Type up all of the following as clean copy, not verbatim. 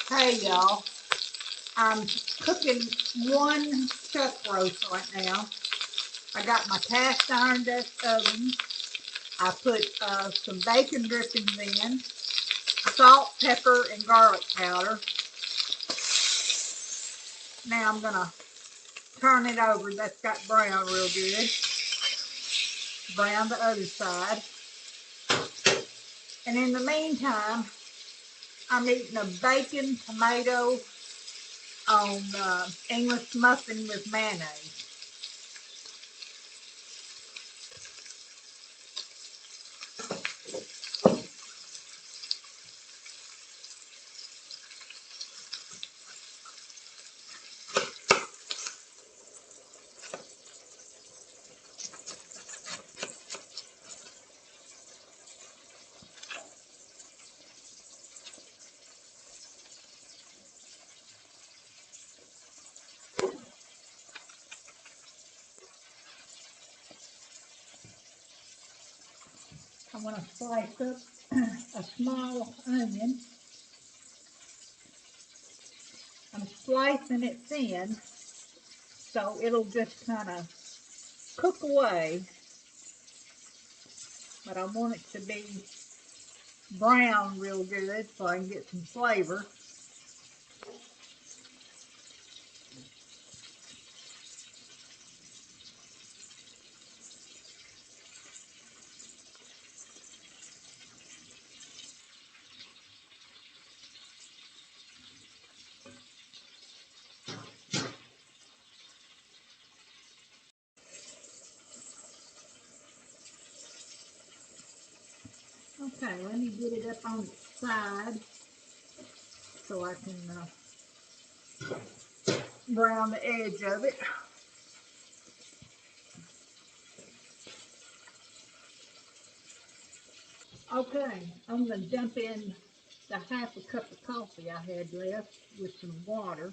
Hey y'all, I'm cooking one chuck roast right now. I got my cast iron Dutch oven. I put some bacon drippings in, salt, pepper, and garlic powder. Now I'm gonna turn it over. That's got brown real good. Brown the other side. And in the meantime, I'm eating a bacon tomato on English muffin with mayonnaise. I'm gonna slice up a small onion. I'm slicing it thin so it'll just kind of cook away, but I want it to be brown real good so I can get some flavor. Okay, let me get it up on its side so I can brown the edge of it. Okay, I'm going to dump in the half a cup of coffee I had left with some water.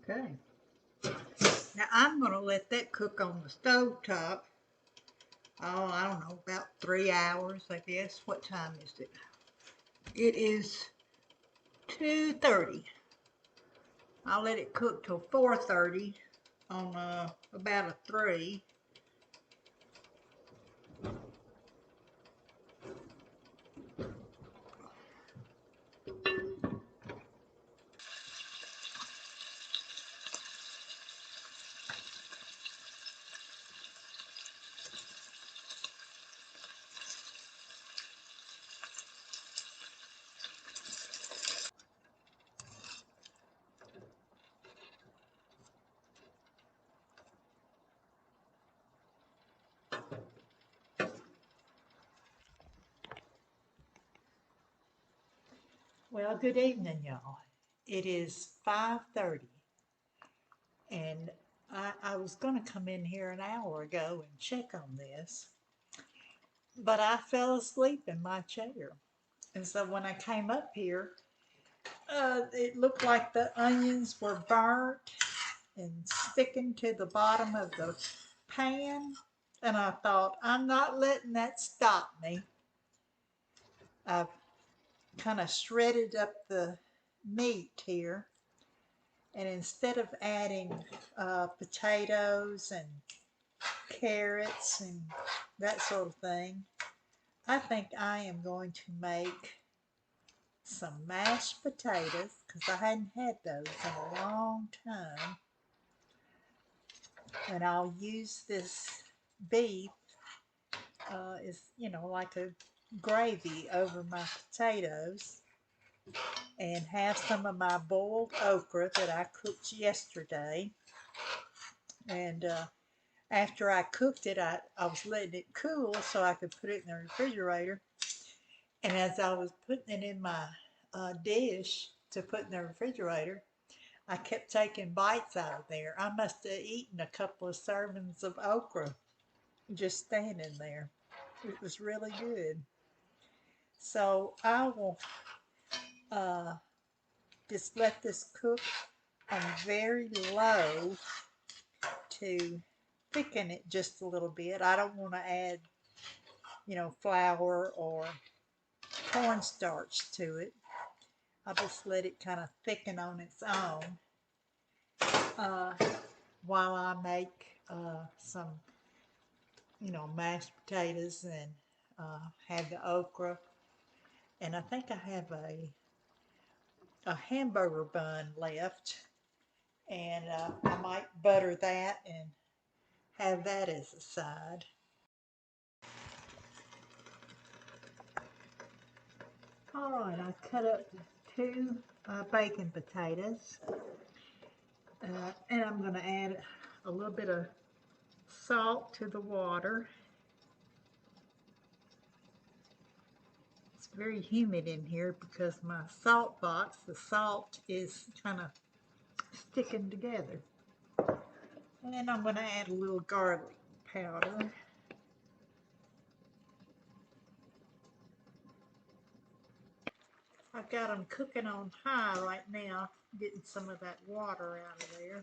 Okay. Now I'm going to let that cook on the stove top. Oh, I don't know, about 3 hours, I guess. What time is it? It is 2:30. I'll let it cook till 4:30 on about a 3. Well, good evening, y'all. It is 5:30, and I was going to come in here an hour ago and check on this, but I fell asleep in my chair. And so when I came up here, it looked like the onions were burnt and sticking to the bottom of the pan. And I thought, I'm not letting that stop me. I've kind of shredded up the meat here. And instead of adding potatoes and carrots and that sort of thing, I think I am going to make some mashed potatoes because I hadn't had those in a long time. And I'll use this beef is, like a gravy over my potatoes, and have some of my boiled okra that I cooked yesterday. And after I cooked it, I was letting it cool so I could put it in the refrigerator. And as I was putting it in my dish to put in the refrigerator, I kept taking bites out of there. I must have eaten a couple of servings of okra just standing there. It was really good. So I will just let this cook on very low to thicken it just a little bit. I don't want to add, flour or cornstarch to it. I'll just let it kind of thicken on its own uh, while I make some, mashed potatoes and have the okra. And I think I have a hamburger bun left, and I might butter that and have that as a side. All right, I cut up two bacon potatoes, and I'm going to add a little bit of salt to the water. It's very humid in here because my salt box, the salt is kind of sticking together. And then I'm going to add a little garlic powder. I've got them cooking on high right now, getting some of that water out of there.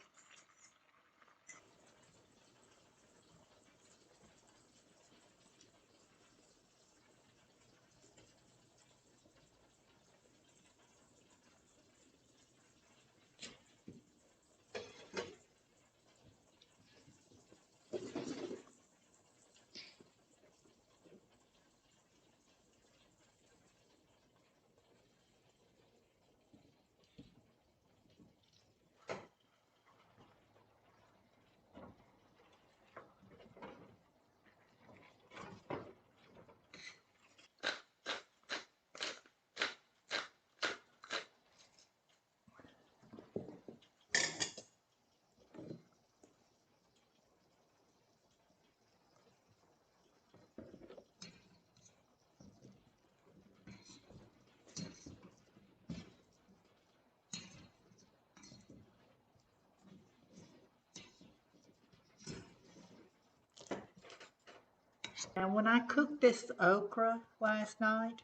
Now, when I cooked this okra last night,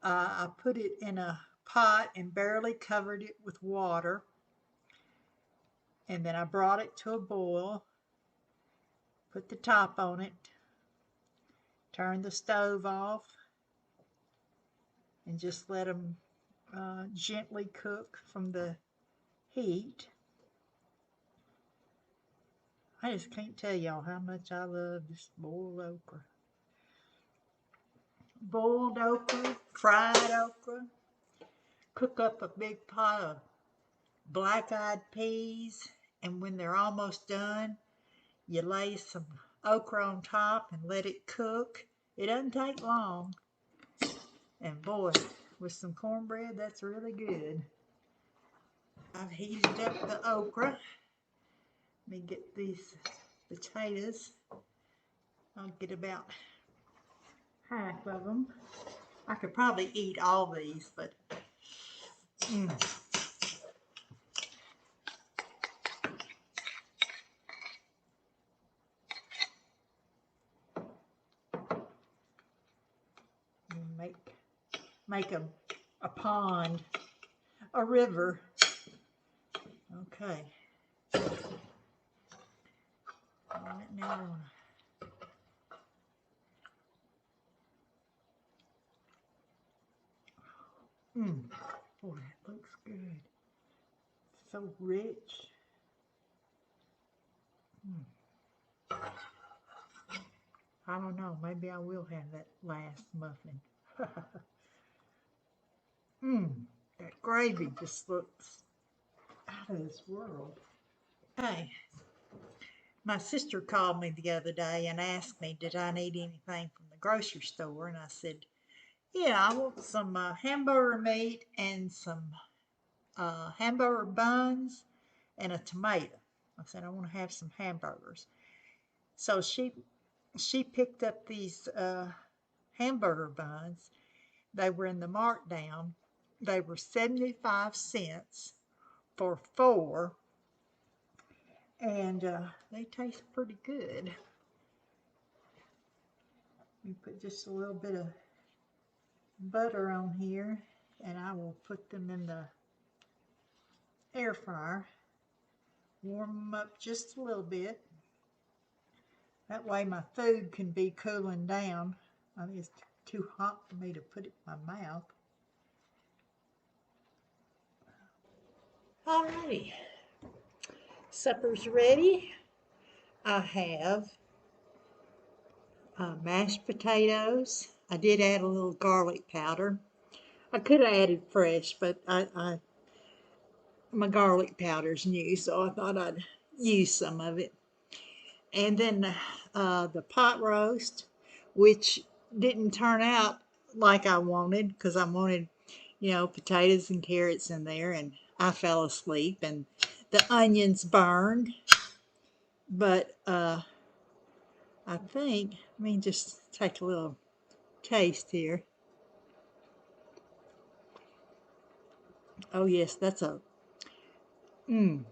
I put it in a pot and barely covered it with water. And then I brought it to a boil, put the top on it, turned the stove off, and just let them gently cook from the heat. I just can't tell y'all how much I love this boiled okra. Boiled okra, fried okra, cook up a big pot of black-eyed peas, and when they're almost done, you lay some okra on top and let it cook. It doesn't take long. And boy, with some cornbread, that's really good. I've heated up the okra. Let me get these potatoes. I'll get about half of them. I could probably eat all these, but make a pond, a river. Okay. All right, now I want to. Boy, that looks good. So rich. I don't know. Maybe I will have that last muffin. That gravy just looks out of this world. Hey, my sister called me the other day and asked me, did I need anything from the grocery store? And I said, yeah, I want some hamburger meat and some hamburger buns and a tomato. I said, I want to have some hamburgers. So she picked up these hamburger buns. They were in the markdown. They were 75 cents for 4, and they taste pretty good. You put just a little bit of butter on here, and I will put them in the air fryer. Warm them up just a little bit. That way my food can be cooling down. I mean, it's too hot for me to put it in my mouth. Alrighty, supper's ready. I have mashed potatoes. I did add a little garlic powder. I could have added fresh, but my garlic powder's new, so I thought I'd use some of it. And then the pot roast, which didn't turn out like I wanted because I wanted, potatoes and carrots in there, and I fell asleep and the onions burned. But I think, let me just take a little taste here. Oh yes, that's a, mmm.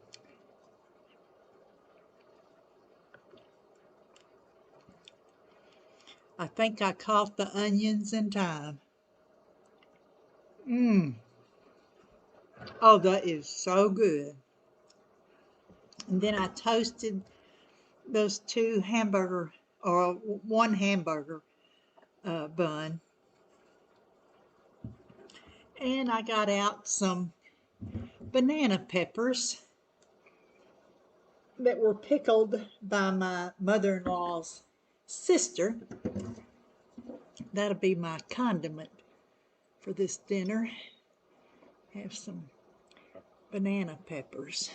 I think I caught the onions in time. Mmm. Oh, that is so good. And then I toasted those two hamburger, or one hamburger bun. And I got out some banana peppers that were pickled by my mother-in-law's sister. That'll be my condiment for this dinner. Have some banana peppers.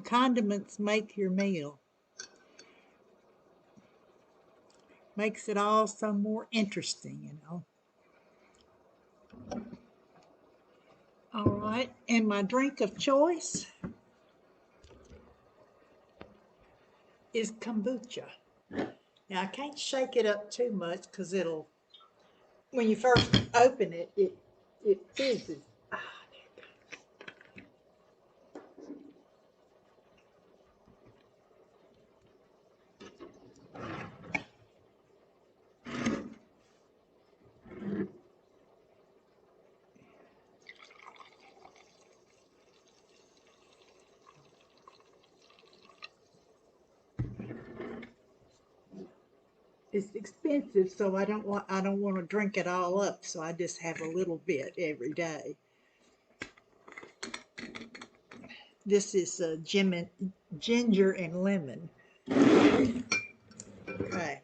Condiments make your meal. Makes it all so more interesting. All right, and my drink of choice is kombucha. Now I can't shake it up too much because when you first open it, it fizzes. It's expensive, so I don't want to drink it all up, so I just have a little bit every day. This is ginger and lemon. Okay.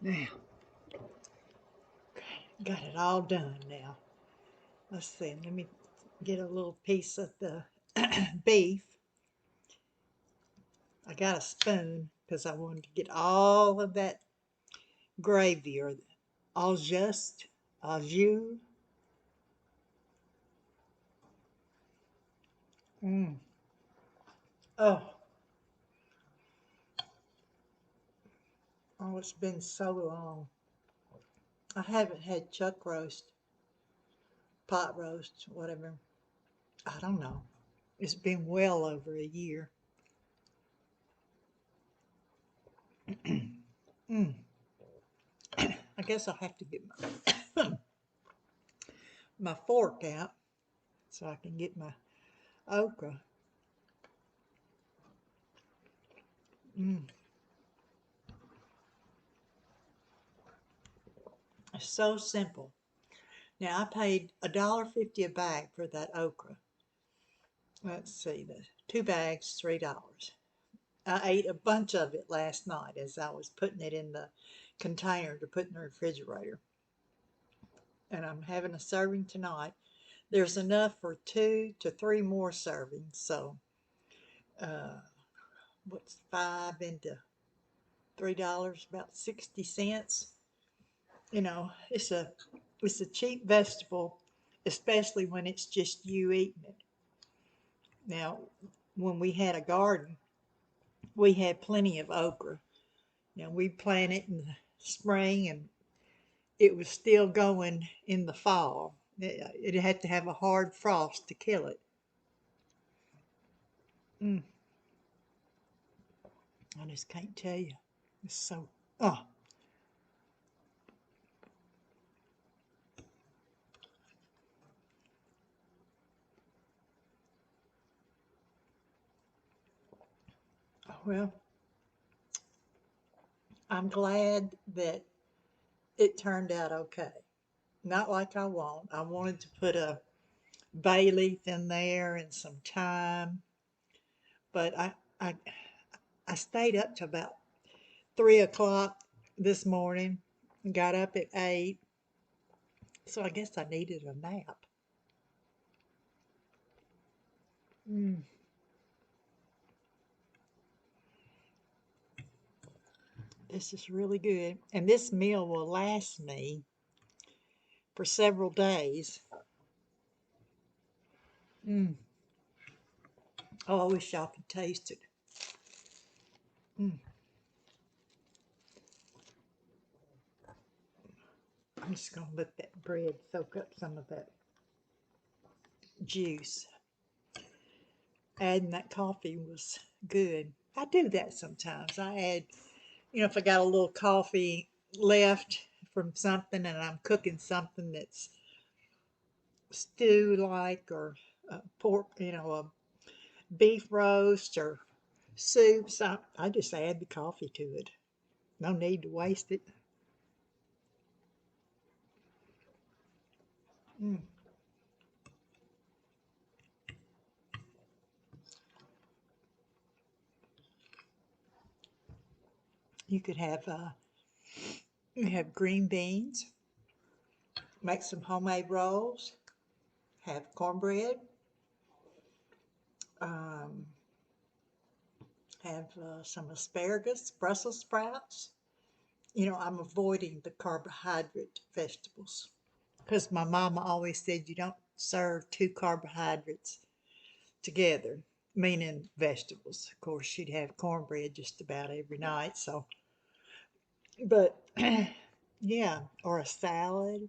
Now, got it all done now. Let's see, let me get a little piece of the beef. I got a spoon because I wanted to get all of that gravy or au juste, au jus. Mm. Oh, oh, it's been so long. I haven't had chuck roast, pot roast, whatever. I don't know. It's been well over a year. Mm. I guess I'll have to get my fork out so I can get my okra. Mm. It's so simple. Now I paid $1.50 a bag for that okra. Let's see, the 2 bags, $3. I ate a bunch of it last night as I was putting it in the container to put in the refrigerator. And I'm having a serving tonight. There's enough for 2 to 3 more servings. So, what's 5 into $3? About 60 cents. It's a cheap vegetable, especially when it's just you eating it. Now, when we had a garden, we had plenty of okra. We planted in the spring and it was still going in the fall. It had to have a hard frost to kill it. Mm, I just can't tell you. It's so, oh, Well, I'm glad that it turned out okay. Not like I want. I wanted to put a bay leaf in there and some thyme, but I, I stayed up to about 3 o'clock this morning, got up at 8, so I guess I needed a nap. Mm, this is really good. And this meal will last me for several days. Mm. Oh, I wish y'all could taste it. Mm. I'm just going to let that bread soak up some of that juice. Adding that coffee was good. I do that sometimes. I add, if I got a little coffee left from something and I'm cooking something that's stew like or pork, a beef roast or soup, I just add the coffee to it. No need to waste it. Mm. You could have green beans, make some homemade rolls, have cornbread, um, have some asparagus, Brussels sprouts. I'm avoiding the carbohydrate vegetables because my mama always said you don't serve two carbohydrates together, meaning vegetables. Of course, she'd have cornbread just about every night. So, but yeah, or a salad,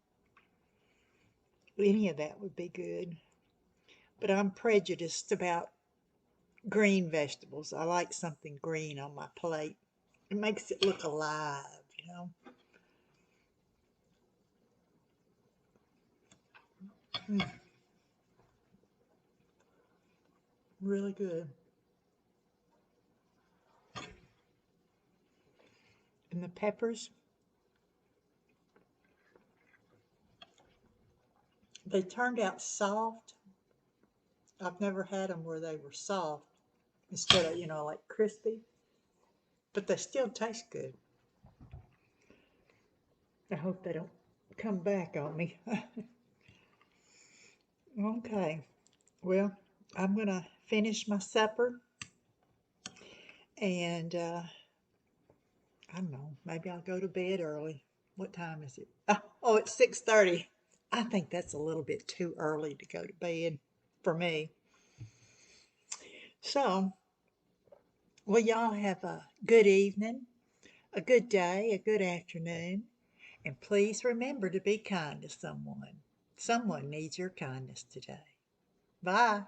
any of that would be good. But I'm prejudiced about green vegetables. I like something green on my plate. It makes it look alive. Mm, really good. And the peppers, they turned out soft. I've never had them where they were soft instead of, like crispy, but they still taste good. I hope they don't come back on me. Okay, well, I'm going to finish my supper and I don't know, maybe I'll go to bed early. What time is it? Oh, it's 6:30. I think that's a little bit too early to go to bed for me. So, well, y'all have a good evening, a good day, a good afternoon, and please remember to be kind to someone. Someone needs your kindness today. Bye.